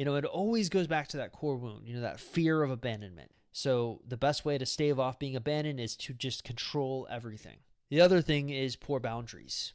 It always goes back to that core wound, that fear of abandonment. So the best way to stave off being abandoned is to just control everything. The other thing is poor boundaries.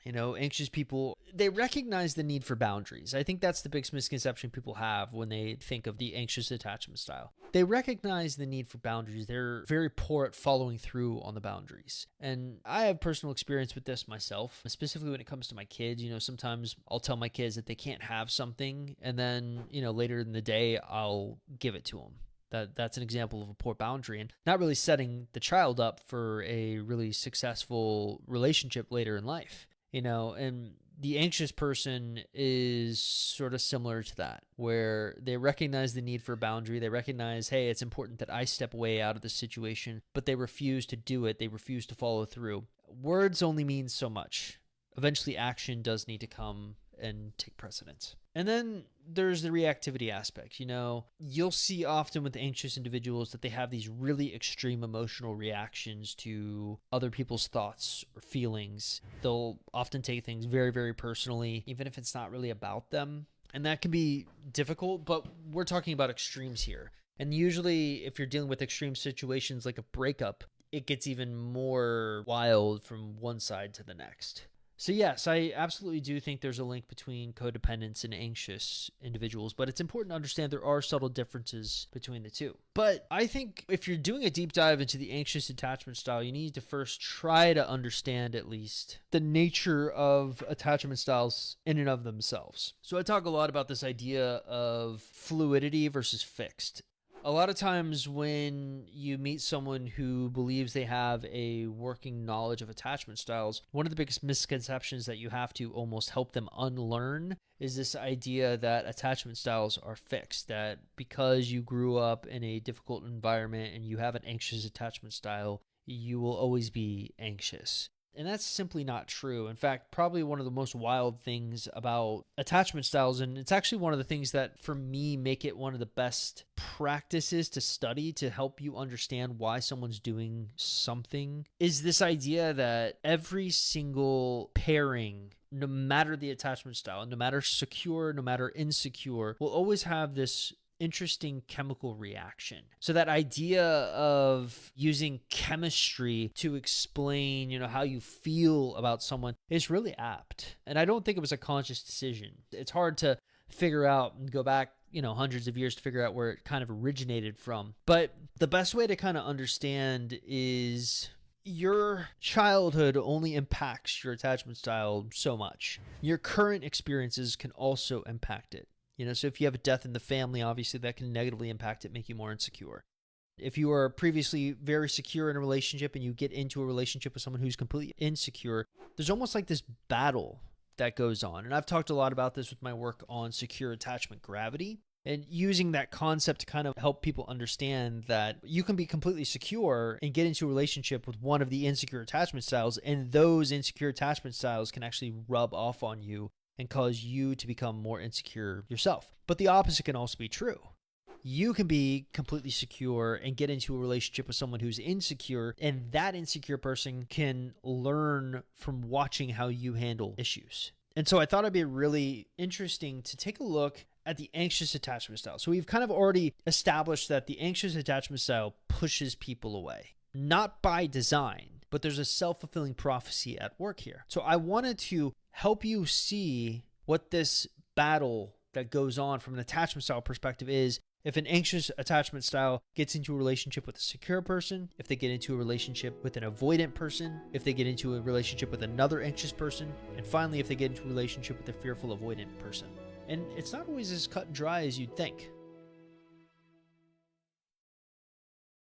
Anxious people, they recognize the need for boundaries. I think that's the biggest misconception people have when they think of the anxious attachment style. They recognize the need for boundaries. They're very poor at following through on the boundaries. And I have personal experience with this myself, specifically when it comes to my kids. Sometimes I'll tell my kids that they can't have something, and then, later in the day, I'll give it to them. That's an example of a poor boundary and not really setting the child up for a really successful relationship later in life. And the anxious person is sort of similar to that, where they recognize the need for a boundary. They recognize, hey, it's important that I step away out of this situation, but they refuse to do it. They refuse to follow through. Words only mean so much. Eventually, action does need to come and take precedence. And then there's the reactivity aspect. You'll see often with anxious individuals that they have these really extreme emotional reactions to other people's thoughts or feelings. They'll often take things very, very personally, even if it's not really about them. And that can be difficult, but we're talking about extremes here. And usually if you're dealing with extreme situations like a breakup, it gets even more wild from one side to the next. So yes, I absolutely do think there's a link between codependents and anxious individuals, but it's important to understand there are subtle differences between the two. But I think if you're doing a deep dive into the anxious attachment style, you need to first try to understand at least the nature of attachment styles in and of themselves. So I talk a lot about this idea of fluidity versus fixed. A lot of times when you meet someone who believes they have a working knowledge of attachment styles, one of the biggest misconceptions that you have to almost help them unlearn is this idea that attachment styles are fixed, that because you grew up in a difficult environment and you have an anxious attachment style, you will always be anxious. And that's simply not true. In fact, probably one of the most wild things about attachment styles, and it's actually one of the things that for me make it one of the best practices to study to help you understand why someone's doing something, is this idea that every single pairing, no matter the attachment style, no matter secure, no matter insecure, will always have this interesting chemical reaction. So that idea of using chemistry to explain, how you feel about someone is really apt. And I don't think it was a conscious decision. It's hard to figure out and go back, hundreds of years to figure out where it kind of originated from. But the best way to kind of understand is your childhood only impacts your attachment style so much. Your current experiences can also impact it. So if you have a death in the family, obviously that can negatively impact it, make you more insecure. If you were previously very secure in a relationship and you get into a relationship with someone who's completely insecure, there's almost like this battle that goes on. And I've talked a lot about this with my work on secure attachment gravity and using that concept to kind of help people understand that you can be completely secure and get into a relationship with one of the insecure attachment styles, and those insecure attachment styles can actually rub off on you and cause you to become more insecure yourself. But the opposite can also be true. You can be completely secure and get into a relationship with someone who's insecure, and that insecure person can learn from watching how you handle issues. And so I thought it'd be really interesting to take a look at the anxious attachment style. So we've kind of already established that the anxious attachment style pushes people away, not by design, but there's a self-fulfilling prophecy at work here. So I wanted to help you see what this battle that goes on from an attachment style perspective is if an anxious attachment style gets into a relationship with a secure person, if they get into a relationship with an avoidant person, if they get into a relationship with another anxious person, and finally if they get into a relationship with a fearful avoidant person. And it's not always as cut and dry as you'd think.